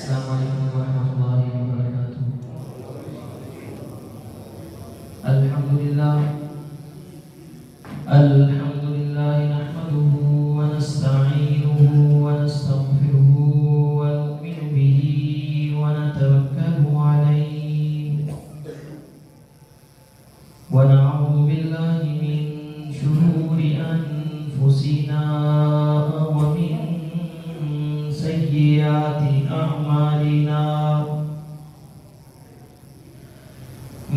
السلام علیکم ورحمۃ اللہ وبرکاتہ۔ الحمدللہ نحمده ونستعینه ونستغفره ونؤمن به ونتوکل علیہ ونعوذ باللہ من شرور انفسنا ومن سیئات اعمالنا،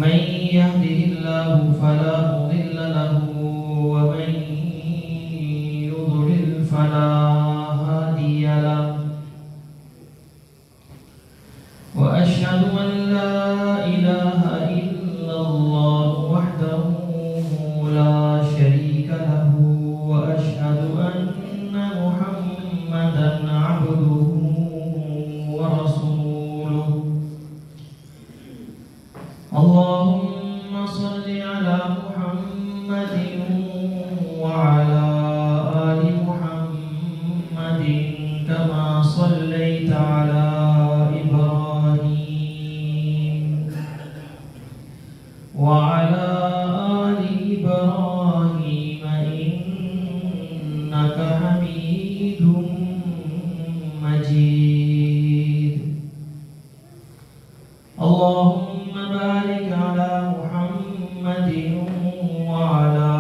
من يهده الله فلا مضل له ومن يضلل فلا هادي له، وأشهد أن لا إله إلا الله وحده لا شريك له، وأشهد أن محمدا عبده ورسوله، اللهم صل على محمد وعلى آل محمد كما صليت على إبراهيم وعلى آل إبراهيم إنك حميد مجيد، اللهم بارك على محمد وعلى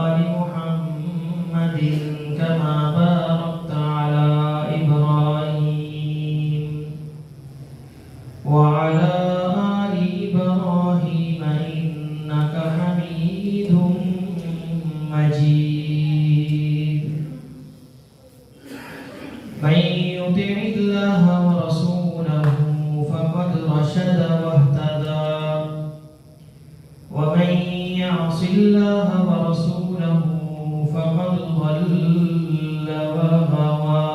آل محمد كما باركت على إبراهيم وعلى آل إبراهيم إنك حميد مجيد، من يطع الله ورسوله فقد رشد واهتدى، ومن يعص الله ورسوله فقد ضل وغوى،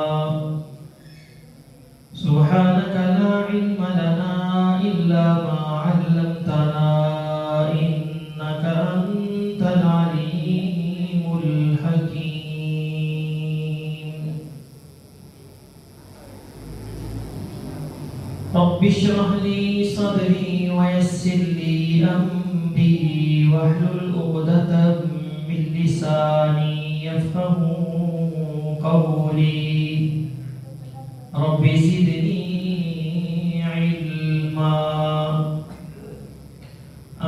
سبحانك لا علم لنا إلا ما علمتنا إنك أنت العليم الحكيم، رب اشرح لي صدري ويسر لي أمري واحلل عقدة من لساني يفقهوا قولي، رب زدني علما،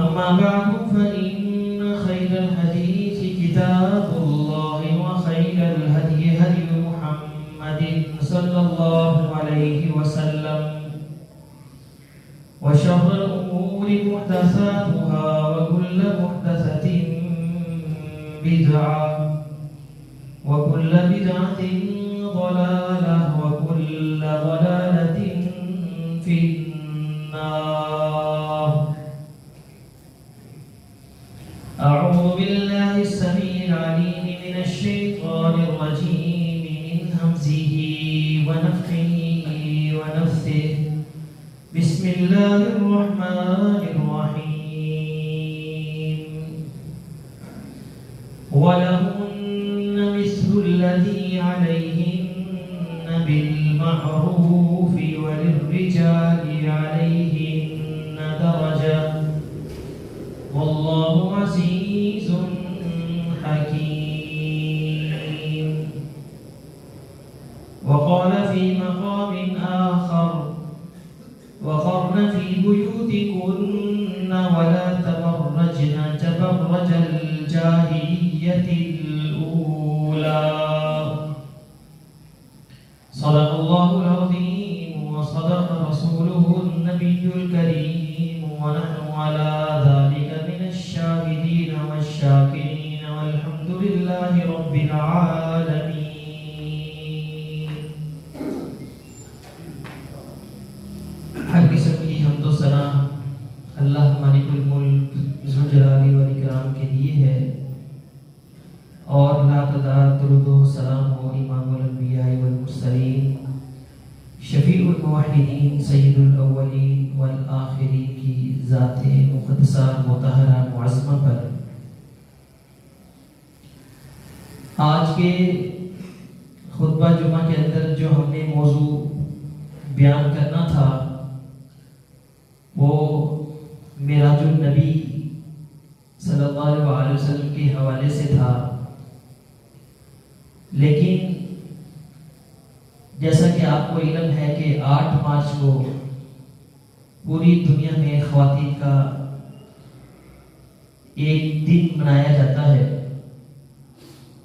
أما بعد فإن خير الحديث كتاب الله وخير الهدي هدي محمد صلى الله عليه وسلم، وشر الأمور محدثاتها وكل محدثة بدعة وكل بدعة ضلالة وكل ضلالة في النار، أعوذ بالله السميع العليم من الشيطان الرجيم من همزه ونفخه ونفثه، بسم الله الرحمن الرحيم، ولهن مثل الذي عليهن بالمعروف وللرجال عليهن درجة والله عزيز حكيم، وقال في مقام آخر وقرن في بيوتكن ولا تبرجن تبرج الجاهلية الأولى، صدق الله العظيم وصدق رسوله النبي الكريم، ونحن على ذلك من الشاهدين والشاكرين والحمد لله رب العالمين۔ ہر قسم کی حمد و ثنا اللہ مالک الملک ذو الجلال والاکرام کے لیے ہے، اور لا تعداد درود و سلام ہو امام الانبیاء والمرسلین شفیع الموحدین سید الاولین والآخرین کی ذات مقدسہ مطہرہ معظمہ پر۔ آج کے خطبہ جمعہ کے اندر جو ہم نے موضوع بیان کرنا تھا وہ معراج النبی صلی اللہ علیہ وسلم کے حوالے سے تھا، لیکن جیسا کہ آپ کو علم ہے کہ 8 مارچ کو پوری دنیا میں خواتین کا ایک دن منایا جاتا ہے،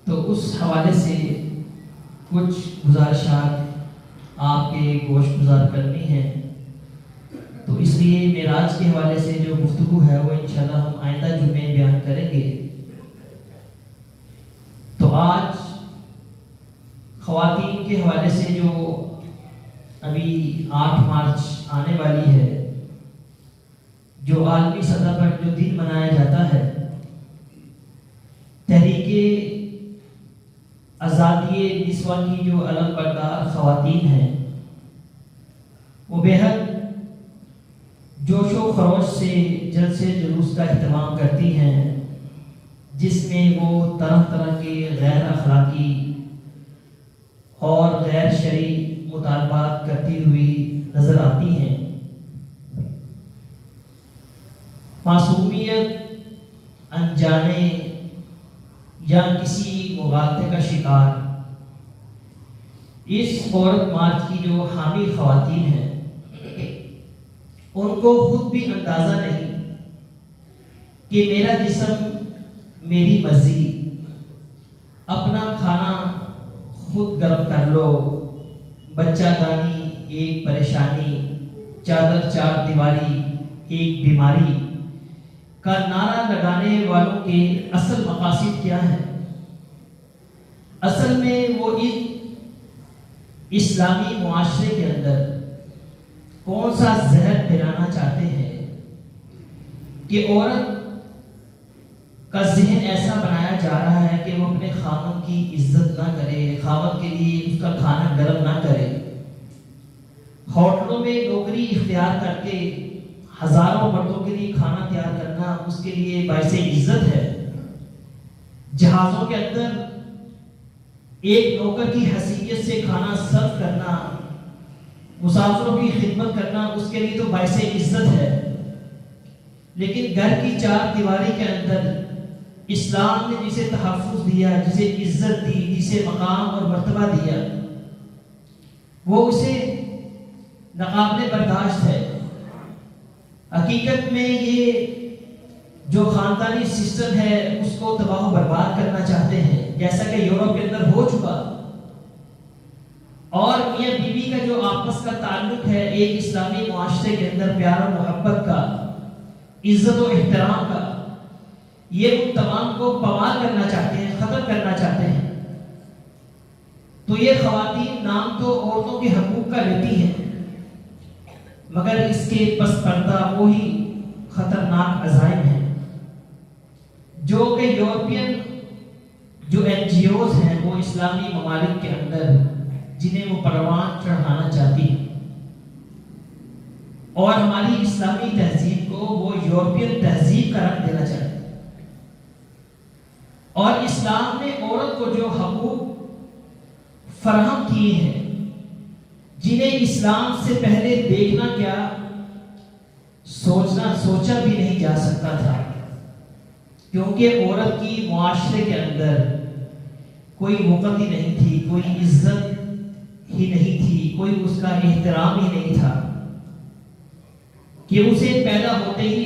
تو اس حوالے سے کچھ گزارشات آپ کے گوش گزار کرنی ہے، تو اس لیے معراج کے حوالے سے جو گفتگو ہے وہ انشاءاللہ ہم آئندہ جمعے بیان کریں گے۔ تو آج خواتین کے حوالے سے جو ابھی 8 مارچ آنے والی ہے، جو عالمی سطح پر جو دن منایا جاتا ہے، تحریک آزادی نسواں کی جو علم بردار خواتین ہیں وہ بے حد جوش و خروش سے جلسے جلوس کا اہتمام کرتی ہیں، جس میں وہ طرح طرح کے غیر اخلاقی اور غیر شرعی مطالبات کرتی ہوئی نظر آتی ہیں۔ معصومیت انجانے یا کسی مغالطے کا شکار اس عورت مارچ کی جو حامی خواتین ہیں ان کو خود بھی اندازہ نہیں کہ میرا جسم میری مرضی، اپنا کھانا خود گرم کر لو، بچہ دانی ایک پریشانی، چادر چار دیواری ایک بیماری کا نعرہ لگانے والوں کے اصل مقاصد کیا ہیں؟ اصل میں وہ اسلامی معاشرے کے اندر کون سا زہر پھیلانا چاہتے ہیں کہ عورت کا ذہن ایسا بنایا جا رہا ہے کہ وہ اپنے خاوند کی عزت نہ کرے، خاوند کے لیے اس کا کھانا گرم نہ کرے، ہوٹلوں میں نوکری اختیار کر کے ہزاروں مردوں کے لیے کھانا تیار کرنا اس کے لیے باعث عزت ہے، جہازوں کے اندر ایک نوکر کی حیثیت سے کھانا سرو کرنا، مسافروں کی خدمت کرنا اس کے لیے تو باعث عزت ہے، لیکن گھر کی 4 دیواری کے اندر اسلام نے جسے تحفظ دیا، جسے عزت دی، جسے مقام اور مرتبہ دیا، وہ اسے ناقابل برداشت ہے۔ حقیقت میں یہ جو خاندانی سسٹم ہے اس کو تباہ و برباد کرنا چاہتے ہیں، جیسا کہ یورپ کے اندر ہو چکا، اور میاں بیوی کا جو آپس کا تعلق ہے ایک اسلامی معاشرے کے اندر پیار و محبت کا، عزت و احترام کا، یہ ان تمام کو پامال کرنا چاہتے ہیں، ختم کرنا چاہتے ہیں۔ تو یہ خواتین نام تو عورتوں کے حقوق کا لیتی ہیں، مگر اس کے پس پردہ وہی خطرناک عزائم ہیں جو کہ یورپین جو NGOs ہیں وہ اسلامی ممالک کے اندر جنہیں وہ پروان چڑھانا چاہتی ہیں، اور ہماری اسلامی تہذیب کو وہ یورپین تہذیب کا رنگ دینا چاہتے ہیں۔ اور اسلام نے عورت کو جو حقوق فراہم کیے ہیں جنہیں اسلام سے پہلے دیکھنا کیا سوچا بھی نہیں جا سکتا تھا، کیونکہ عورت کی معاشرے کے اندر کوئی وقت ہی نہیں تھی، کوئی عزت ہی نہیں تھی، کوئی اس کا احترام ہی نہیں تھا کہ اسے پیدا ہوتے ہی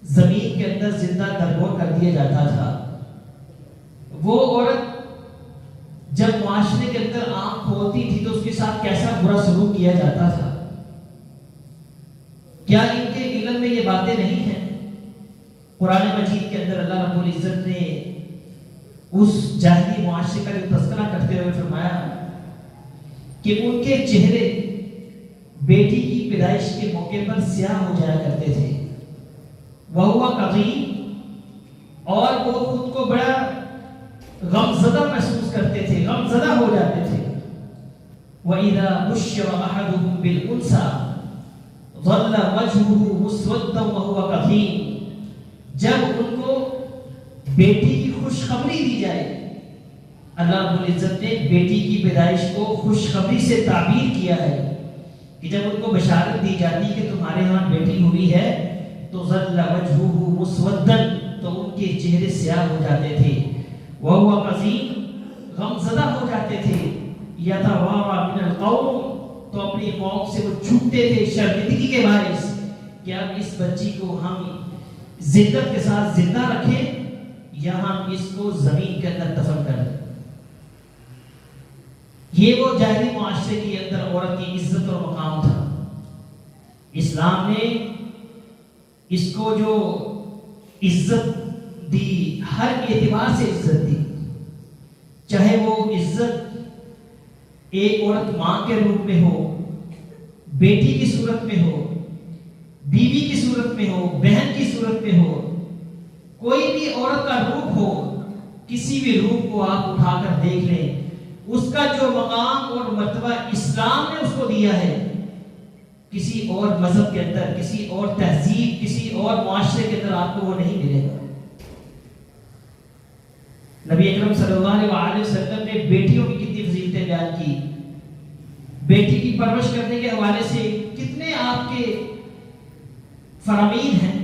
زمین کے اندر زندہ درگور کر دیا جاتا تھا۔ وہ عورت جب معاشرے کے اندر آنکھ کھولتی تھی تو اس کے ساتھ کیسا برا سلوک کیا جاتا تھا۔ کیا ان کے علم میں یہ باتیں نہیں ہیں؟ قرآن مجید کے اندر اللہ رب العزت نے اس جاہلی معاشرے کا جو تذکرہ کرتے ہوئے فرمایا کہ ان کے چہرے بیٹی کی پیدائش کے موقع پر سیاہ ہو جایا کرتے تھے، وَهُوَ قَضِيمٌ، اور وہ خود کو بڑا غمزدہ محسوس کرتے تھے، غمزدہ ہو جاتے تھے۔ وَإِذَا بُشِّرَ أَحَدُهُم بِالْأُنثَىٰ ظَلَّ وَجْهُهُ مُسْوَدًّا وَهُوَ كَظِيمٌ، جب ان کو بیٹی کی خوشخبری دی جائے، اللہ رب العزت نے بیٹی کی پیدائش کو خوشخبری سے تعبیر کیا ہے، کہ جب ان کو بشارت دی جاتی کہ تمہارے ہاں بیٹی ہوئی ہے تو ظل وجہہ مسودن، تو ان کے چہرے سیاہ ہو جاتے تھے، وہو قزیم، غم زدہ ہو جاتے تھے، یتوارا من القوم، تو اپنی قوم سے وہ چھپتے تھے شرمندگی کے باعث کہ اب اس بچی کو ہم ذلت کے ساتھ زندہ رکھیں یا ہم اس کو زمین کے اندر دفن کر دیں۔ یہ وہ جاہلی معاشرے کے اندر عورت کی عزت اور مقام تھا۔ اسلام نے اس کو جو عزت دی، ہر اعتبار سے عزت دی، چاہے وہ عزت ایک عورت ماں کے روپ میں ہو، بیٹی کی صورت میں ہو، بیوی کی صورت میں ہو، بہن کی صورت میں ہو، کوئی بھی عورت کا روپ ہو، کسی بھی روپ کو آپ اٹھا کر دیکھ لیں، اس کا جو مقام اور مرتبہ اسلام نے اس کو دیا ہے، کسی اور مذہب کے اندر، کسی اور تہذیب، کسی اور معاشرے کے اندر آپ کو وہ نہیں ملے گا۔ نبی اکرم صلی اللہ علیہ وسلم نے بیٹیوں کی کتنی فضیلتیں بیان کی، بیٹی کی پرورش کرنے کے حوالے سے کتنے آپ کے فرامین ہیں،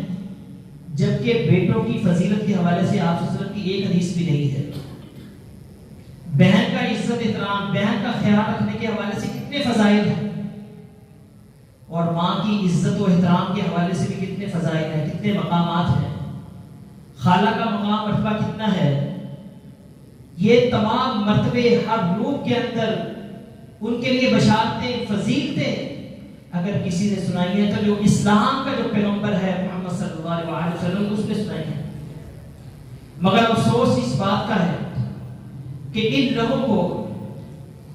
جبکہ بیٹوں کی فضیلت کے حوالے سے آپ صلی اللہ علیہ وسلم کی ایک حدیث بھی نہیں ہے۔ بہن کا عزت احترام، بہن کا خیال رکھنے کے حوالے سے کتنے فضائل ہیں، اور ماں کی عزت و احترام کے حوالے سے بھی کتنے فضائل ہیں، کتنے مقامات ہیں، خالہ کا مقام مرتبہ کتنا ہے۔ یہ تمام مرتبے ہر روح کے اندر ان کے لیے بشارتیں، فضیلتیں اگر کسی نے سنائی ہیں تو جو اسلام کا جو پیغمبر ہے محمد صلی اللہ علیہ وسلم اس نے سنائی ہے۔ مگر افسوس اس بات کا ہے کہ ان لوگوں کو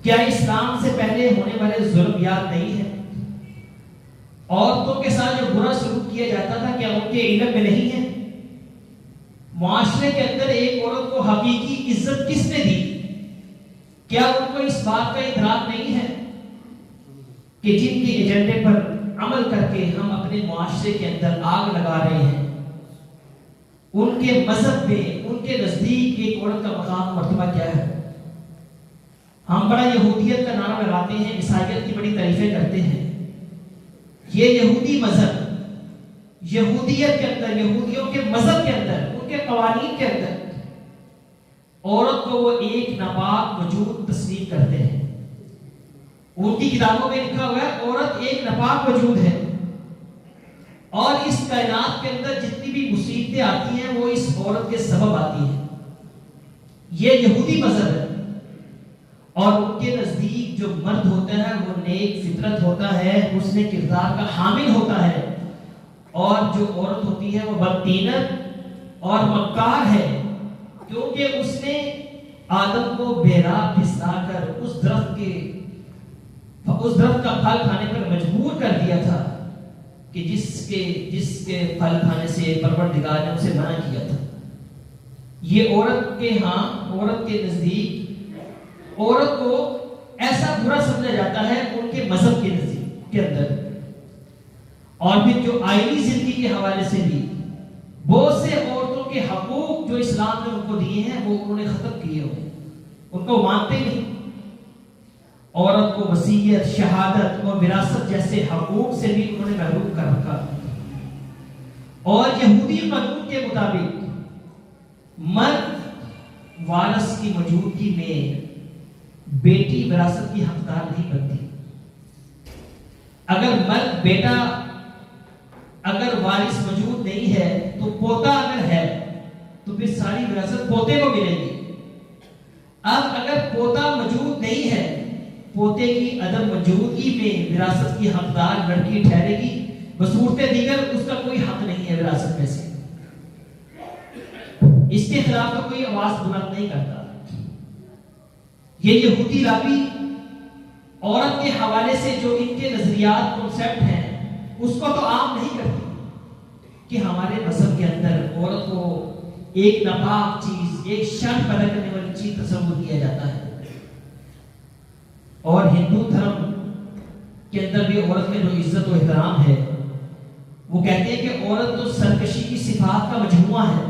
کیا اسلام سے پہلے ہونے والے ظلم یاد نہیں ہے؟ عورتوں کے ساتھ جو برا سلوک کیا جاتا تھا کیا ان کے علم میں نہیں ہے؟ معاشرے کے اندر ایک عورت کو حقیقی عزت کس نے دی؟ کیا ان کو اس بات کا ادراک نہیں ہے کہ جن کے ایجنڈے پر عمل کر کے ہم اپنے معاشرے کے اندر آگ لگا رہے ہیں، ان کے مذہب میں، ان کے نزدیک ایک عورت کا مقام مرتبہ کیا ہے؟ ہم بڑا یہودیت کا نعرہ لگاتے ہیں، عیسائیت کی بڑی تعریفیں کرتے ہیں۔ یہ یہودی مذہب، یہودیت کے اندر، یہودیوں کے مذہب کے اندر، ان کے قوانین کے اندر عورت کو وہ ایک ناپاک وجود تسلیم کرتے ہیں۔ ان کی کتابوں میں لکھا ہوا ہے عورت ایک ناپاک وجود ہے، اور اس کائنات کے اندر جتنی بھی مصیبتیں آتی ہیں وہ اس عورت کے سبب آتی ہیں۔ یہ یہودی مذہب ہے، اور ان کے نزدیک جو مرد ہوتا ہے وہ نیک فطرت ہوتا ہے، حسن کردار کا حامل ہوتا ہے، اور جو عورت ہوتی ہے وہ بدتینت اور مکار ہے، کیونکہ اس نے آدم کو بہرا پھسلا کر اس درخت کا پھل کھانے پر مجبور کر دیا تھا کہ جس کے پھل کھانے سے پروردگار نے اسے منع کیا تھا۔ یہ عورت کے ہاں، عورت کے نزدیک عورت کو ایسا برا سمجھا جاتا ہے ان کے مذہب کے نزدیک کے اندر، اور پھر جو آئینی زندگی کے حوالے سے بھی بہت سے عورتوں کے حقوق جو اسلام نے ان کو دیے ہیں وہ انہوں نے ختم کیے ہوئے، ان کو مانتے نہیں۔ عورت کو وصیت، شہادت اور وراثت جیسے حقوق سے بھی انہوں نے محروم کر رکھا، اور یہودی قانون کے مطابق مرد وارث کی موجودگی میں بیٹی وراثت کی حقدار نہیں بنتی۔ اگر مرد بیٹا اگر وارث موجود نہیں ہے تو پوتا اگر ہے تو پھر ساری وراثت پوتے کو ملے گی۔ اب اگر پوتا موجود نہیں ہے، پوتے کی عدم موجودگی میں وراثت کی حقدار لڑکی ٹھہرے گی، بصورت دیگر اس کا کوئی حق نہیں ہے وراثت میں سے، اس کے خلاف تو کوئی آواز بلند نہیں کرتا۔ یہ یہودی رابی عورت کے حوالے سے جو ان کے نظریات، کنسیپٹ ہیں، اس کو تو عام نہیں کرتی کہ ہمارے مذہب کے اندر عورت کو ایک ناپاک چیز، ایک شر پیدا کرنے والی چیز تصور کیا جاتا ہے۔ اور ہندو دھرم کے اندر بھی عورت میں جو عزت و احترام ہے، وہ کہتے ہیں کہ عورت تو سرکشی کی صفات کا مجموعہ ہے،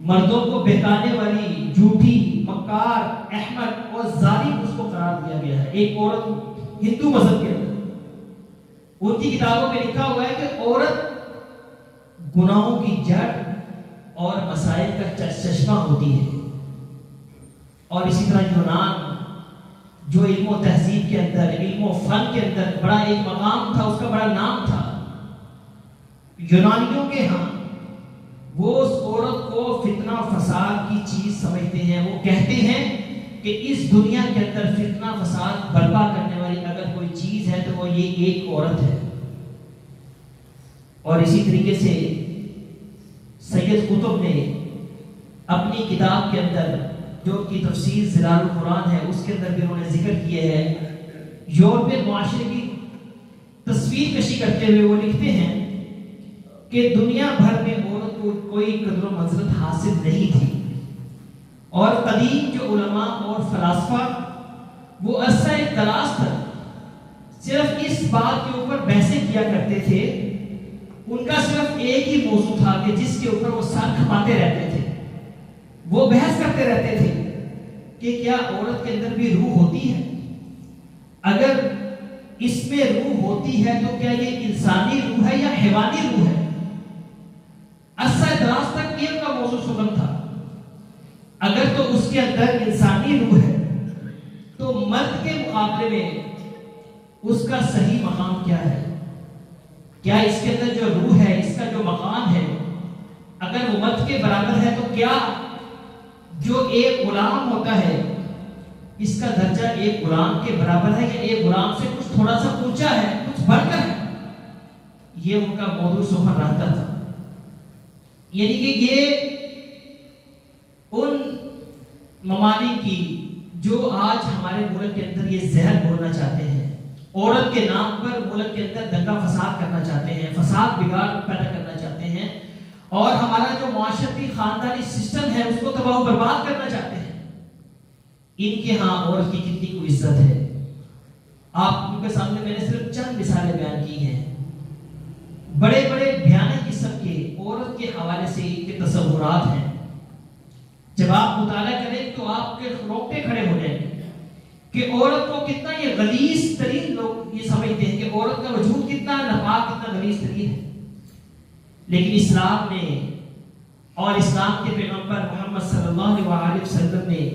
مردوں کو بہکانے والی، جھوٹی، مکار، احمق اور ظالم اس کو قرار دیا گیا ہے ایک عورت ہندو مذہب کے اندر۔ ان کی کتابوں میں لکھا ہوا ہے کہ عورت گناہوں کی جڑ اور مسائل کا چشمہ ہوتی ہے. اور اسی طرح یونان جو علم و تہذیب کے اندر، علم و فن کے اندر بڑا ایک مقام تھا، اس کا بڑا نام تھا. یونانیوں کے ہاں وہ اس عورت کو فتنہ فساد کی چیز سمجھتے ہیں. وہ کہتے ہیں کہ اس دنیا کے اندر فتنہ فساد برپا کرنے والی اگر کوئی چیز ہے تو وہ یہ ایک عورت ہے. اور اسی طریقے سے سید قطب نے اپنی کتاب کے اندر جو کی تفسیر ظلال القرآن ہے اس کے اندر بھی انہوں نے ذکر کیا ہے. یورپین معاشرے کی تصویر کشی کرتے ہوئے وہ لکھتے ہیں کہ دنیا بھر میں عورت کو کوئی قدر و منزلت حاصل نہیں تھی، اور قدیم جو علماء اور فلاسفہ وہ عرصہ دراز تک صرف اس بات کے اوپر بحثیں کیا کرتے تھے. ان کا صرف ایک ہی موضوع تھا کہ جس کے اوپر وہ سر کھپاتے رہتے تھے. وہ بحث کرتے رہتے تھے کہ کیا عورت کے اندر بھی روح ہوتی ہے؟ اگر اس میں روح ہوتی ہے تو کیا یہ انسانی روح ہے یا حیوانی روح ہے؟ عرصہ دراز تک یہ ان کا موضوع سخن تھا. اگر تو اس کے اندر انسانی روح ہے تو مرد کے مقابلے میں اس کا صحیح مقام کیا ہے؟ کیا اس کے اندر جو روح ہے، اس کا جو مقام ہے، اگر وہ مرد کے برابر ہے تو کیا جو ایک غلام ہوتا ہے اس کا درجہ ایک غلام کے برابر ہے یا ایک غلام سے کچھ تھوڑا سا اونچا ہے، کچھ بڑھ کر ہے؟ یہ ان کا موضوع سخن رہتا تھا. یعنی کہ یہ ان ممالک کی جو آج ہمارے ملک کے اندر یہ زہر بولنا چاہتے ہیں، عورت کے نام پر ملک کے اندر دنگا فساد کرنا چاہتے ہیں، فساد بگاڑ پیدا کرنا چاہتے ہیں، اور ہمارا جو معاشرتی خاندانی سسٹم ہے اس کو تباہ و برباد کرنا چاہتے ہیں. ان کے ہاں عورت کی کتنی کوئی عزت ہے. آپ کے سامنے میں نے صرف چند مثالیں بیان کی ہیں. بڑے بڑے بھیانک قسم کے عورت کے حوالے سے ان کے تصورات ہیں. جب آپ مطالعہ کریں تو آپ کے روکٹے کھڑے ہو جائیں گے کہ عورت کو کتنا یہ غلیظ ترین لوگ یہ سمجھتے ہیں کہ عورت کا وجود کتنا ناپاک، کتنا غلیظ ترین ہے. لیکن اسلام نے اور اسلام کے پیغمبر محمد صلی اللہ علیہ وسلم نے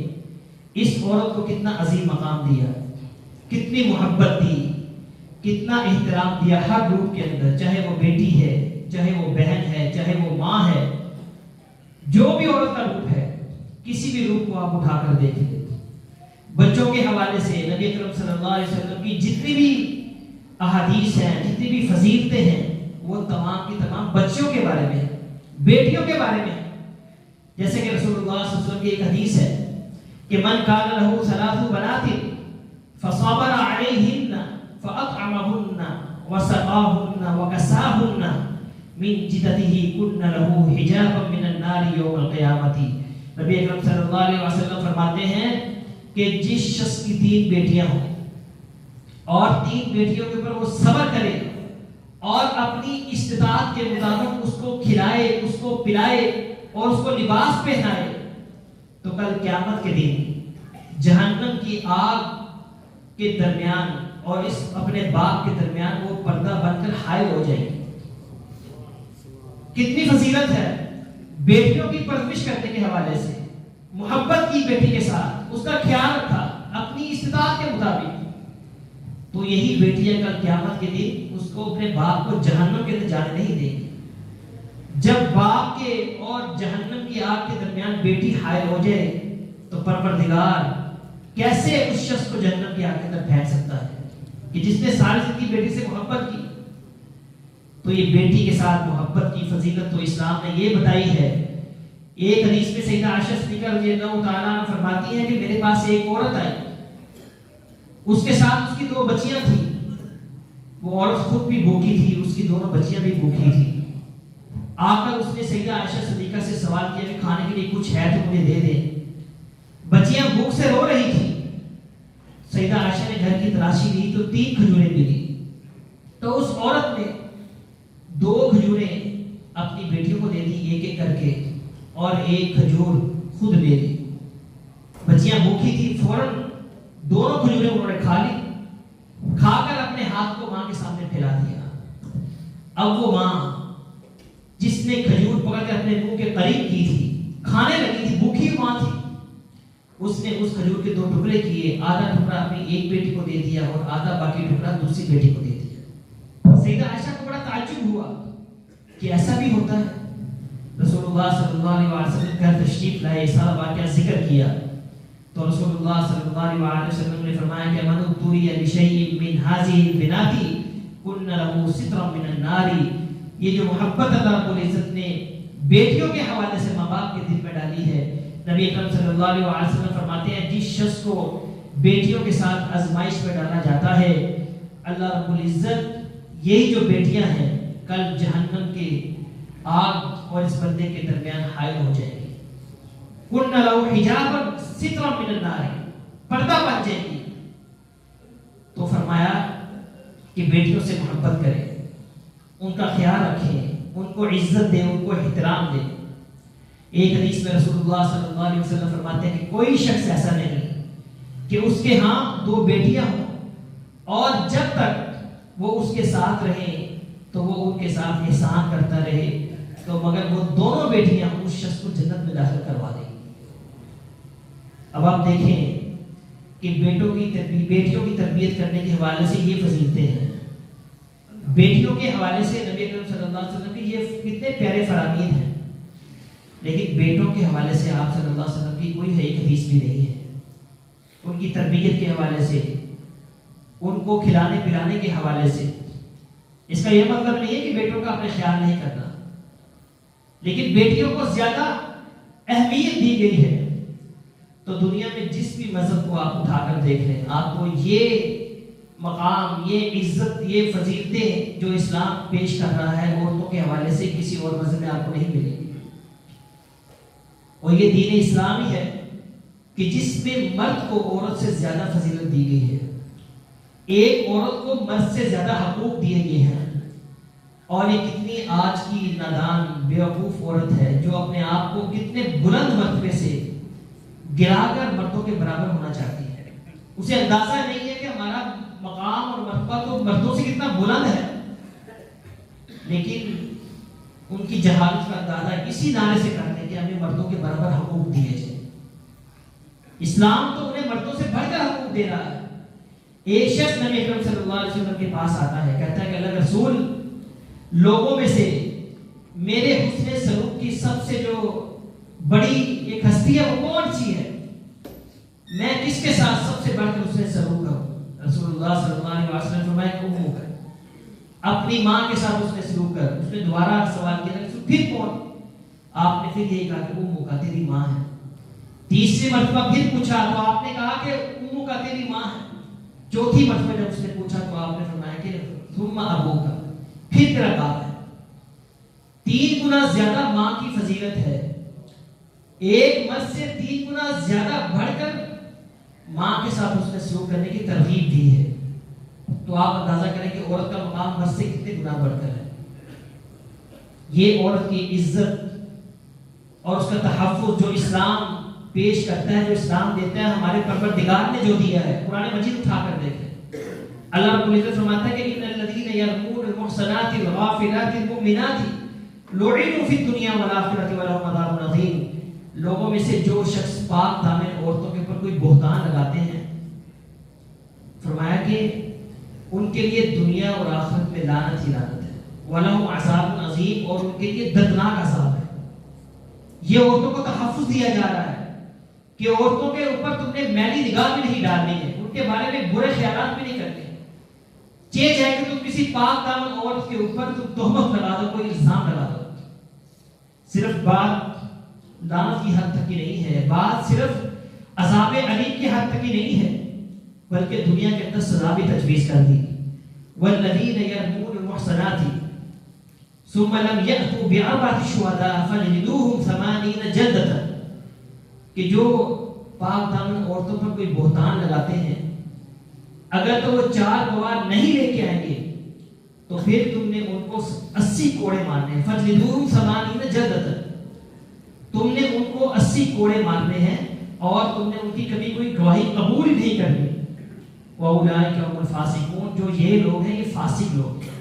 اس عورت کو کتنا عظیم مقام دیا، کتنی محبت دی، کتنا احترام دیا ہر روپ کے اندر. چاہے وہ بیٹی ہے، چاہے وہ بہن ہے، چاہے وہ ماں ہے، جو بھی عورت کا روپ ہے، کسی بھی روپ کو آپ اٹھا کر دیکھ لیں. بچوں کے حوالے سے نبی اکرم صلی اللہ علیہ وسلم کی جتنی بھی احادیث ہیں، جتنی بھی فضیلتیں ہیں، وہ تمام کی تمام بچوں کے بارے میں، بیٹیوں کے بارے میں. جیسے کہ رسول اللہ صلی اللہ علیہ وسلم کی ایک حدیث ہے کہ من کان لہ ثلاث بنات فصبر علیہن فاطعمہن وسقاہن وکساہن من جدتہ کن لہ حجابا من النار یوم القیامۃ. نبی اکرم صلی اللہ علیہ وسلم فرماتے ہیں کہ جس شخص کی 3 بیٹیاں ہوں اور 3 بیٹیوں کے اوپر وہ صبر کرے اور اپنی استطاعت کے مطابق اس کو کھلائے، اس کو پلائے اور اس کو لباس پہنائے، تو کل قیامت کے دن جہنم کی آگ کے درمیان اور اس اپنے باپ کے درمیان وہ پردہ بن کر حائل ہو جائے گی. کتنی فضیلت ہے بیٹیوں کی پرورش کرنے کے حوالے سے. محبت کی بیٹی کے ساتھ، اس کا خیال رکھا اپنی استطاعت کے مطابق. تو یہی بیٹیاں کل قیامت کے دن اس کو اپنے باپ کو جہنم کے اندر جانے نہیں دیں گی. جب باپ کے اور جہنم کی آگ کے درمیان بیٹی حائل ہو جائے تو پروردگار کیسے اس شخص کو جہنم کی آگ کے اندر پھینک سکتا ہے کہ جس نے ساری زندگی بیٹی سے محبت کی. تو یہ بیٹی کے ساتھ محبت کی فضیلت تو اسلام نے یہ بتائی ہے. ایک حدیث میں سیدہ عائشہ صدیقہ رضی اللہ تعالیٰ عنہ فرماتی ہیں کہ میرے پاس ایک عورت آئی، اس کے ساتھ اس کی 2 بچیاں تھیں. وہ عورت خود بھی بھوکی تھی، اس کی دونوں بچیاں بھی بھوکی تھی. آ کر اس نے سیدہ عائشہ صدیقہ سے سوال کیا کہ کھانے کے لیے کچھ ہے تو مجھے دے دے. بچیاں بھوک سے رو رہی تھی. سیدہ عائشہ نے گھر کی تلاشی لی تو 3 کھجوریں ملی. تو اس عورت نے 2 کھجوریں اپنی بیٹیوں کو دے دی ایک ایک کر کے، اور 1 کھجور خود لے لی. بچیاں بھوکی تھی، فوراً 2 کھجوریں انہوں نے کھا لی. کھا کر اپنے ہاتھ کو ماں کے سامنے پھیلا دیا۔ اب وہ ماں جس نے کھجور پکڑ کر اپنے منہ کے قریب کی تھی، کھانے لگی تھی، بھوکی ماں تھی، اس نے اس کھجور کے 2 ٹکڑے کیے، آدھا ٹکڑا اپنی ایک بیٹی کو دے دیا اور آدھا باقی ٹکڑا دوسری بیٹی کو دے دیا۔ سیدہ عائشہ کو بڑا تعجب ہوا کہ ایسا بھی ہوتا ہے۔ رسول اللہ صلی اللہ علیہ وسلم گھر تشریف لائے، سارا واقعہ ذکر کیا تو رسول اللہ صلی اللہ علیہ وسلم نے فرمایا کہ من ابتلی بشیء من هذه البنات کن له سترا من النار۔ یہ جو محبت اللہ رب العزت نے بیٹیوں کے حوالے سے ماں باپ کے دل میں ڈالی ہے، نبی اکرم صلی اللہ علیہ وسلم فرماتے ہیں جس شخص کو بیٹیوں کے ساتھ آزمائش میں ڈالا جاتا ہے، اللہ رب العزت یہی جو بیٹیاں ہیں کل جہنم کے آگ اور اس بندے کے درمیان حائل ہو جائیں گی۔ کن لو حجابا سترا من النار، پردہ بن جائیں گی۔ تو فرمایا کہ بیٹیوں سے محبت کریں، ان کا خیال رکھیں، ان کو عزت دیں، ان کو احترام دیں۔ ایک حدیث میں رسول اللہ صلی اللہ علیہ وسلم فرماتے ہیں کہ کوئی شخص ایسا نہیں کہ اس کے ہاں 2 بیٹیاں ہوں اور جب تک وہ اس کے ساتھ رہیں تو وہ ان کے ساتھ احسان کرتا رہے تو مگر وہ دونوں بیٹیاں اس شخص کو جنت میں داخل کروا دیں۔ اب آپ دیکھیں کہ بیٹیوں کی تربیت کرنے کے حوالے سے یہ فضیلتیں ہیں، بیٹیوں کے حوالے سے نبی اکرم صلی اللہ علیہ وسلم کی یہ کتنے پیارے فرامین ہیں، لیکن بیٹوں کے حوالے سے آپ صلی اللہ علیہ وسلم کی کوئی ایک حدیث بھی نہیں ہے۔ ان کی تربیت کے حوالے سے، ان کو کھلانے پلانے کے حوالے سے، اس کا یہ مطلب نہیں ہے کہ بیٹوں کا اپنے خیال نہیں کرنا، لیکن بیٹیوں کو زیادہ اہمیت دی گئی ہے۔ تو دنیا میں جس بھی مذہب کو آپ اٹھا کر دیکھ لیں، آپ کو یہ مقام، یہ عزت، یہ فضیلتیں جو اسلام پیش کر رہا ہے عورتوں کے حوالے سے کسی اور مذہب میں آپ کو نہیں ملے گی۔ اور یہ دین اسلام ہی ہے کہ جس میں مرد کو عورت سے زیادہ فضیلت دی گئی ہے، ایک عورت کو مرد سے زیادہ حقوق دیے گئے ہیں۔ اور یہ کتنی آج کی نادان بیوقوف عورت ہے جو اپنے آپ کو کتنے بلند مرتبے سے گرا کر مردوں کے برابر ہونا چاہتی ہے۔ اسے اندازہ نہیں ہے کہ ہمارا مقام اور مرتبہ تو مردوں سے کتنا بلند ہے، لیکن ان کی جہالت کا اندازہ اسی نعرے سے کرتے ہیں کہ ہمیں مردوں کے برابر حقوق دیے جائیں۔ اسلام تو انہیں مردوں سے بڑھ کر حقوق دے رہا ہے۔ ایک شخص نبی اکرم صلی اللہ علیہ وسلم کے پاس آتا ہے، کہتا ہے کہ اللہ رسول، لوگوں میں سے میرے حسن سلوک کی سب سے جو بڑی ایک ہستی ہے وہ کون سی ہے؟ میں کس کے ساتھ سب سے بڑھ کر حسن سلوک کروں؟ رسول اللہ صلی اللہ علیہ وسلم فرمایا کہ امو کر، اپنی ماں کے ساتھ حسن سلوک کر۔ اس نے دوبارہ سوال کیا کہ پھر کون؟ آپ نے پھر یہی کہا کہ امو کا، تیری ماں ہے۔ تیسری مرتبہ پھر پوچھا تو آپ نے کہا کہ امو کا، تیری ماں ہے۔ چوتھی مرتبہ جب اس نے پوچھا تو آپ نے فرمایا کہ ثم ابو کا، پھر تیرا باپ ہے۔ 3 گنا زیادہ ماں کی فضیلت ہے، ایک مرد سے 3 گنا زیادہ بڑھ کر ماں کے ساتھ اس نے سلوک کرنے کی ترغیب دی ہے۔ تو آپ اندازہ کریں کہ عورت کا مقام مرد سے کتنے گنا بڑھ کر ہے۔ یہ عورت کی عزت اور اس کا تحفظ جو اسلام پیش کرتا ہے، جو اسلام دیتا ہے، ہمارے پروردگار نے جو دیا ہے۔ قرآن مجید اٹھا کر دیکھیں، اللہ رب العزت فرماتا ہے کہ ان الذين يرمون المحصنات الغافلات المؤمنات لعنوا في الدنيا والآخرة ولهم عذاب عظيم۔ لوگوں میں سے جو شخص پاک دامن عورتوں کے اوپر کوئی بہتان لگاتے ہیں، فرمایا کہ ان کے لیے دنیا اور آخرت میں لعنت ہی لعنت ہے، ولہم عذاب عظیم، اور ان کے لیے دردناک عذاب ہے۔ یہ عورتوں کو تحفظ دیا جا رہا ہے کہ عورتوں کے اوپر تم نے میلی نگاہ بھی نہیں ڈالنی ہے، ان کے بارے میں برے خیالات بھی نہیں کرنے۔ چاہے کہ تم کسی پاک دامن عورت کے اوپر تم تہمت لگا دو، کوئی الزام لگا دو، صرف بات لعنت کی حد تک کی نہیں ہے، بات صرف عذاب علیم کی حد تک کی نہیں ہے، بلکہ دنیا کے اندر سزا بھی تجویز کر دی۔ والذین یرمون المحصنات ثم لم یأتوا بأربعة شهداء فاجلدوهم 80 جلدۃ، کہ جو پاک دامن عورتوں پر کوئی بہتان لگاتے ہیں، اگر تو وہ 4 گواہ نہیں لے کے آئیں گے تو پھر تم نے ان کو 80 کوڑے مارنے ہیں۔ فاجلدوهم 80 جلدۃ، تم نے ان کو 80 کوڑے مارنے ہیں اور تم نے ان کی کبھی کوئی گواہی قبول نہیں کرنی۔ وَأُولَٰئِكَ هُمُ الْفَاسِقُونَ، جو یہ لوگ ہیں یہ فاسق لوگ ہیں۔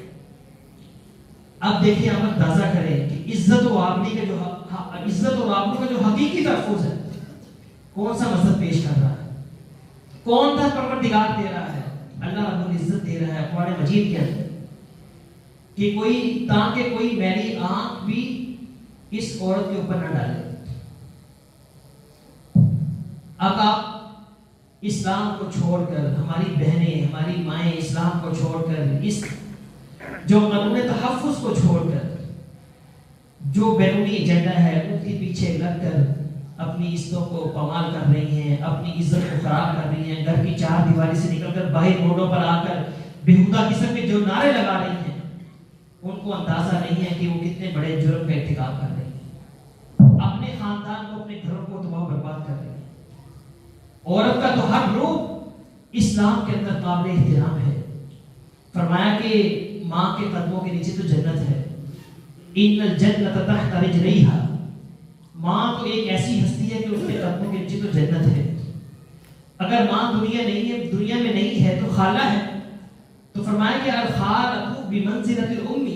اب دیکھیں ہم اندازہ کریں کہ عزت و آبرو کا جو حقیقی تحفظ ہے کون سا مذہب پیش کر رہا ہے، کون سا پروردگار دے رہا ہے؟ اللہ رب العزت دے رہا ہے قرآن مجید کے اندر کہ تاکہ کوئی میلی آنکھ بھی اس عورت کے اوپر نہ ڈالے۔ اب آپ اسلام کو چھوڑ کر، ہماری بہنیں ہماری مائیں اسلام کو چھوڑ کر، اس جو قانون تحفظ کو چھوڑ کر جو بیرونی ایجنڈا ہے ان کے پیچھے لگ کر اپنی عزتوں کو پامال کر رہی ہیں، اپنی عزت کو خراب کر رہی ہیں، گھر کی چار دیواری سے نکل کر باہر روڈوں پر آ کر بےہودہ قسم کے جو نعرے لگا رہی ہیں، ان کو اندازہ نہیں ہے کہ وہ کتنے بڑے جرم کا ارتکاب کر رہی ہیں، اپنے خاندان کو، اپنے گھروں کو تباہ و برباد کر رہی ہیں۔ عورت کا تو ہر روح اسلام کے اندر قابل احترام ہے۔ فرمایا کہ ماں کے قدموں کے نیچے تو جنت ہے، ان الجنت تحت رجلیھا، ماں تو ایک ایسی ہستی ہے کہ اس کے قدموں کے نیچے تو جنت ہے۔ اگر ماں دنیا میں نہیں ہے تو خالہ ہے، تو فرمایا کہ الخالۃ بمنزلۃ الام،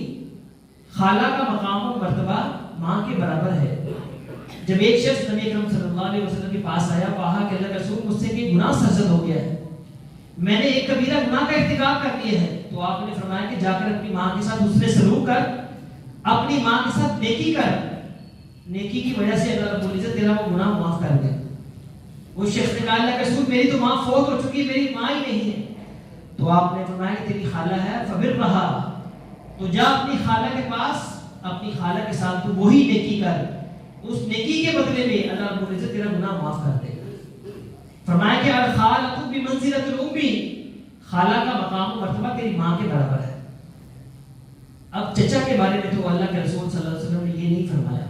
خالہ کا مقام و مرتبہ ماں کے برابر ہے۔ جب ایک شخص نبی اکرم صلی اللہ علیہ وسلم کے پاس آیا، کہا کہ اللہ کے رسول مجھ سے کہ گناہ سرزد ہو گیا ہے، میں نے ایک کبیرہ گناہ کا ارتکاب کر لیا ہے، تو آپ نے فرمایا کہ جا کر اپنی ماں کے ساتھ حسن سلوک کر، اپنی ماں کے ساتھ نیکی کر، نیکی کی وجہ سے اللہ رب العزت تیرا وہ گناہ معاف کر دے۔ وہ شخص نے کہا اللہ کے رسول میری تو ماں فوت ہو چکی ہے، میری ماں ہی نہیں ہے، تو آپ نے فرمایا کہ تیری خالہ ہے، فبرھا، تو جا اپنی خالہ کے پاس، اپنی خالہ کے ساتھ تو وہی نیکی کر، اس نیکی کے بدلے میں اللہ رب العزت تیرا گناہ معاف کر دے گا۔ فرمایا کہ الخالۃ بمنزلۃ الام، خالہ کا مقام و مرتبہ تیری ماں کے برابر ہے۔ اب چچا کے بارے میں تو اللہ کے رسول صلی اللہ علیہ وسلم نے یہ نہیں فرمایا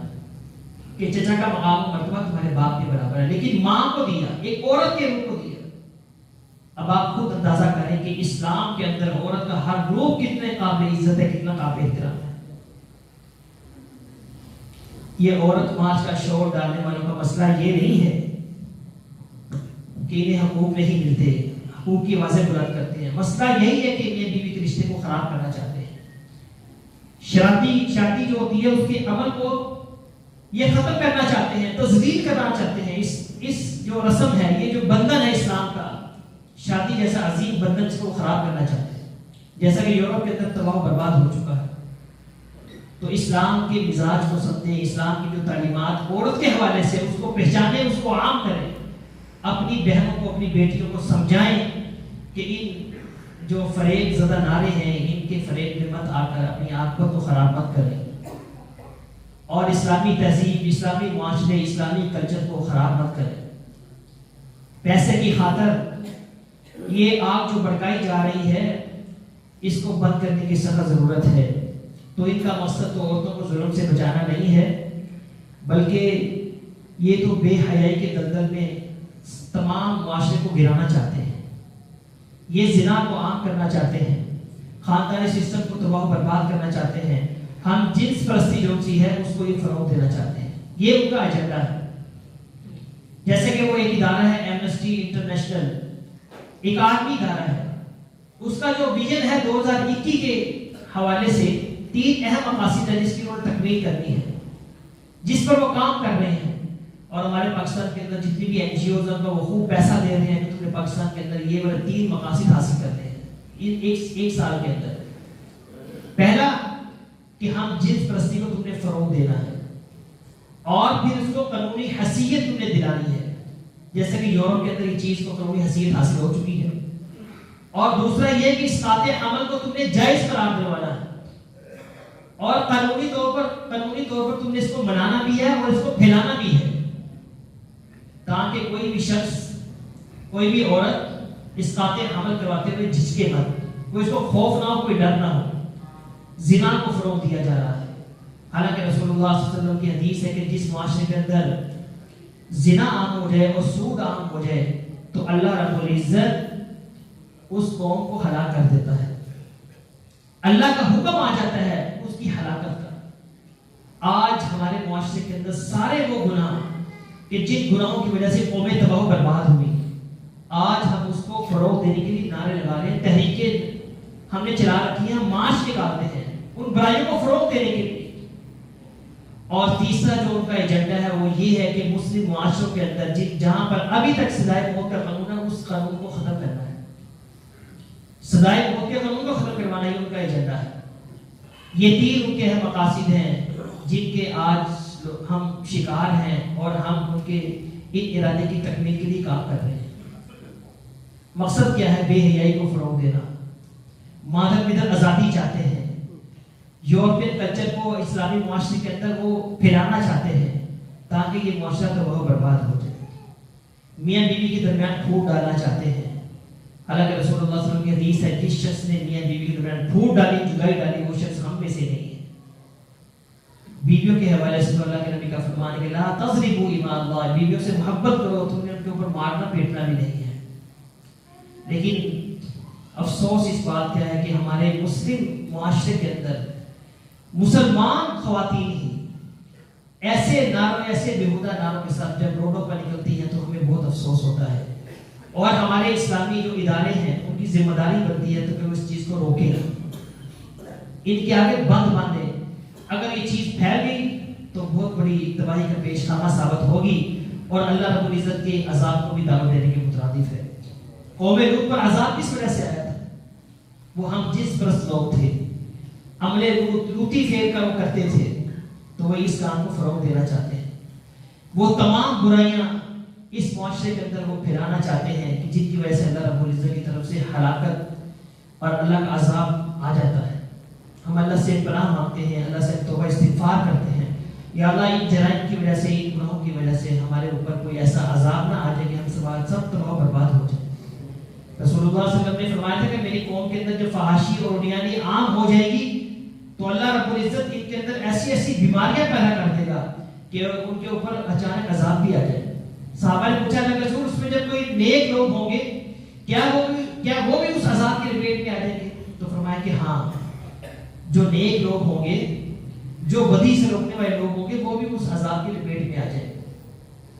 کہ چچا کا مقام و مرتبہ تمہارے باپ کے برابر ہے، لیکن ماں کو دیا، ایک عورت کے روح کو دیا۔ اب آپ خود اندازہ کریں کہ اسلام کے اندر عورت کا ہر روح کتنے قابل عزت ہے، کتنا قابل احترام ہے۔ یہ عورت مارچ کا شور ڈالنے والوں کا مسئلہ یہ نہیں ہے کہ انہیں حقوق نہیں ملتے، حقوق کی آوازیں بلند کرتے ہیں، مسئلہ یہی ہے کہ انہیں بیوی کے رشتے کو خراب کرنا چاہتے ہیں، شادی جو ہوتی ہے اس کے عمل کو یہ ختم کرنا چاہتے ہیں، تذلیل کرنا چاہتے ہیں۔ اس جو رسم ہے، یہ جو بندھن ہے اسلام کا، شادی جیسا عظیم بندھن کو خراب کرنا چاہتے ہیں، جیسا کہ یورپ کے اندر تباہ و برباد ہو چکا ہے۔ تو اسلام کے مزاج کو سمجھیں، اسلام کی جو تعلیمات عورت کے حوالے سے اس کو پہچانیں، اس کو عام کریں، اپنی بہنوں کو، اپنی بیٹیوں کو سمجھائیں کہ ان جو فریب زدہ نعرے ہیں، ان کے فریب میں مت آ کر اپنی آنکھوں کو خراب مت کریں، اور اسلامی تہذیب، اسلامی معاشرے، اسلامی کلچر کو خراب مت کریں۔ پیسے کی خاطر یہ آگ جو بھڑکائی جا رہی ہے، اس کو بند کرنے کی سخت ضرورت ہے۔ تو ان کا مقصد تو عورتوں کو ظلم سے بچانا نہیں ہے، بلکہ یہ تو بے حیائی کے دلدل میں تمام معاشرے کو گرانا چاہتے ہیں، یہ زنا کو عام کرنا چاہتے ہیں، خاندانی سسٹم کو تباہ و برباد کرنا چاہتے ہیں، ہم جنس پرستی جو سی ہے اس کو یہ فروغ دینا چاہتے ہیں، یہ ان کا ایجنڈا ہے۔ جیسے کہ وہ ایک ادارہ ہے ایمنسٹی انٹرنیشنل، ایک عالمی ادارہ ہے، اس کا جو ویژن ہے 2021 کے حوالے سے 3 اہم مقاصد ہیں جس کی انہوں نے تکمیل کرنی ہے، جس پر وہ کام کر رہے ہیں، اور ہمارے پاکستان کے اندر جتنی بھی این جی اوز ہیں وہ خوب پیسہ دے رہے ہیں کہ تم نے پاکستان کے اندر یہ والے 3 مقاصد حاصل کرنے ہیں ایک سال کے اندر۔ پہلا کہ ہم جنس پرستی کو تم نے فروغ دینا ہے، اور پھر اس کو قانونی حیثیت تم نے دلانی ہے، جیسے کہ یورپ کے اندر یہ چیز کو قانونی حیثیت حاصل ہو چکی ہے۔ اور دوسرا یہ کہ اسقاط حمل کو تم نے جائز قرار دلوانا ہے، اور قانونی طور پر تم نے اس کو منانا بھی ہے اور اس کو پھیلانا بھی ہے، تاکہ کوئی بھی شخص، کوئی بھی عورت اسقاط حمل کرواتے ہوئے جھجکے مت، کوئی اس کو خوف نہ ہو، کوئی ڈر نہ ہو۔ زنا کو فروغ دیا جا رہا ہے، حالانکہ رسول اللہ صلی اللہ علیہ وسلم کی حدیث ہے کہ جس معاشرے کے اندر زنا عام ہو جائے اور سود عام ہو جائے تو اللہ رب العزت اس قوم کو ہلاک کر دیتا ہے، اللہ کا حکم آ جاتا ہے اس کی ہلاکت کا۔ آج ہمارے معاشرے کے اندر سارے وہ گناہ کہ جن گناہوں کی وجہ سے قومیں تباہ و برباد ہوئی، آج ہم اس کو کو فروغ دینے کے لیے نعرے لگا رہے ہیں، تحریکیں ہم نے چلا رکھی ہیں، مارچ نکالتے ہیں ان برائیوں کو فروغ دینے کے لیے۔ اور تیسرا جو ان کا ایجنڈا ہے وہ یہ ہے کہ مسلم معاشروں کے اندر جہاں پر ابھی تک سزائے موت کا قانون ہے اس قانون کو ختم کرنا ہے، سزائے موت کے قانون کو ختم کروانا ہی ان کا ایجنڈا ہے۔ یہ تین ان کے مقاصد ہیں جن کے آج ہم شکار ہیں اور ہم ان کے ان ارادے کی تکمیل کے لیے کام کر رہے ہیں۔ مقصد کیا ہے؟ بے حیائی کو فروغ دینا، مادر بدر آزادی چاہتے ہیں، یورپین کلچر کو اسلامی معاشرے کے اندر وہ پھیلانا چاہتے ہیں تاکہ یہ معاشرہ تو وہ برباد ہو جائے، میاں بیوی کے درمیان پھوٹ ڈالنا چاہتے ہیں۔ حالانکہ رسول اللہ صلی اللہ علیہ وسلم کی حدیث ہے جس شخص نے میاں بیوی کے درمیان پھوٹ ڈالی، جدائی ڈالی، وہ شخص ہم میں سے نہیں ہے۔ بیویوں کے حوالے سے اللہ کے نبی کا فرمان ہے کہ لا تضربوا اماء اللہ، بیویوں سے محبت کرو، تم نے ان کے اوپر مارنا پیٹنا بھی نہیں ہے۔ لیکن افسوس اس بات کا ہے کہ ہمارے مسلم معاشرے کے اندر مسلمان خواتین ہی ایسے نعروں، ایسے بےہودہ نعروں کے ساتھ جب روڈوں پر نکلتی ہیں تو ہمیں بہت افسوس ہوتا ہے، اور ہمارے اسلامی جو ادارے ہیں ان کی ذمہ داری بنتی ہے تو کہ وہ اس چیز کو روکے گا، ان کے آگے بند باندھے۔ اگر یہ چیز پھیل گئی تو بہت بڑی تباہی کا پیش خامہ ثابت ہوگی، اور اللہ رب العزت کے عذاب کو بھی دعوت دینے کے مترادف ہے۔ قوم لوط پر عذاب کس وجہ سے آیا تھا؟ وہ ہم جس پرست لوگ تھے، عملے لوطی فعل کا وہ کرتے تھے، تو وہ اس کام کو فروغ دینا چاہتے ہیں۔ وہ تمام برائیاں اس معاشرے کے اندر وہ پھیلانا چاہتے ہیں کہ جن کی وجہ سے اللہ رب العزت کی طرف سے ہلاکت اور اللہ کا عذاب آ جاتا ہے۔ ہم اللہ سے پناہ مانگتے ہیں، اللہ سے توبہ استغفار کرتے ہیں، یا اللہ ان جرائم کی وجہ سے، ان گناہوں کی وجہ سے ہمارے اوپر کوئی ایسا عذاب نہ آ جائے کہ ہم سب تباہ برباد ہو جائے۔ رسول اللہ صلی اللہ علیہ وسلم نے فرمایا تھا کہ میری قوم کے اندر جب فحاشی اور عریانی عام ہو جائے گی تو اللہ رب العزت ان کے اندر ایسی ایسی بیماریاں پیدا کر دے گا کہ ان کے اوپر اچانک عذاب بھی آ جائے۔ صحابہ نے پوچھا کہ رسول اس میں جب کوئی نیک لوگ ہوں گے کیا وہ بھی اس عذاب کے لپیٹ میں آ جائیں گے؟ تو فرمایا کہ ہاں، جو نیک لوگ ہوں گے، جو بدی سے روکنے والے لوگ ہوں گے، وہ بھی اس عذاب کے لپیٹ میں آ جائیں گے۔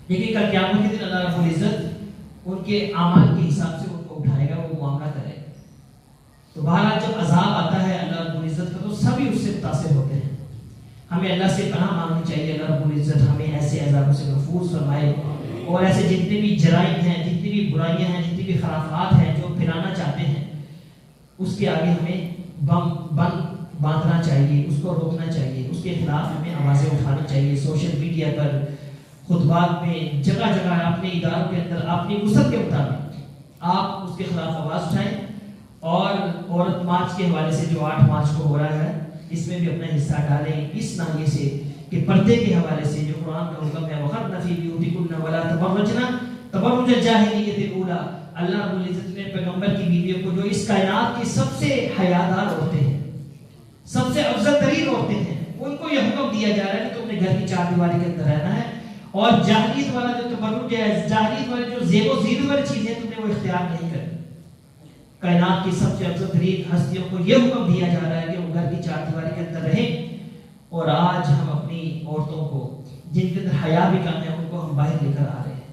لیکن کل قیامت کے دن اللہ رب العزت ان کے اعمال کے حساب سے ان کو اٹھائے گا، وہ معاملہ کرے گا۔ تو بہرحال جب عذاب آتا ہے اللہ رب العزت کا تو سبھی اس سے متاثر ہوتے ہیں۔ ہمیں اللہ سے پناہ مانگنی چاہیے، اللہ رب العزت ہمیں ایسے عذابوں سے محفوظ فرمائے، اور ایسے جتنے بھی جرائم ہیں، جتنی بھی برائیاں ہیں، جتنی بھی خرافات ہیں جو پھیلانا چاہتے ہیں، اس کے آگے ہمیں باندھنا چاہیے، اس کو روکنا چاہیے، اس کے خلاف ہمیں آوازیں اٹھانی چاہیے۔ سوشل میڈیا پر، خطبات میں، جگہ جگہ اپنے اداروں کے اندر اپنی وسعت کے مطابق آپ اس کے خلاف آواز اٹھائیں، اور عورت مارچ کے حوالے سے جو 8 مارچ کو ہو رہا ہے اس میں بھی اپنا حصہ ڈالیں، اس ناحیے سے کہ پردے کے حوالے سے جو قرآن کا حکم ہے وَقَرْنَ فِي بُيُوتِكُنَّ وَلَا تَبَرَّجْنَ تَبَرُّجَ الْجَاهِلِيَّةِ الْأُولَىٰ۔ اللہ رب العزت نے پیغمبر کی بیویوں کو، جو اس کائنات کی سب سے حیادار عورتیں ہیں، سب سے افضل ترین عورتیں ہیں، ان کو یہ حکم دیا جا رہا ہے کہ تم نے گھر کی 4 دیواری کے اندر رہنا ہے، اور جاہلیت والا جو تبرج ہے، جاہلیت والے جو زیب و زینت والی چیزیں تم نے وہ اختیار نہیں کرنی۔ کائنات کی سب سے افضل ترین ہستیوں کو یہ حکم دیا جا رہا ہے کہ وہ گھر کی 4 دیواری کے اندر رہیں، اور آج ہم اپنی عورتوں کو جن کے اندر حیا بھی کم ہے ان کو ہم باہر لے کر آ رہے ہیں۔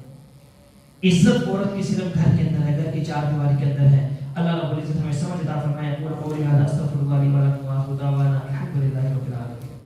عزت عورت کی صرف گھر کے اندر ہے، گھر کی 4 دیواری کے اندر ہے۔ اللہ رب العزت ہمیں سمجھ عطا فرمائے۔ قول قولی ھذا استغفر اللہ لی و لکم وآخر دعوانا الحمد للہ رب العالمین۔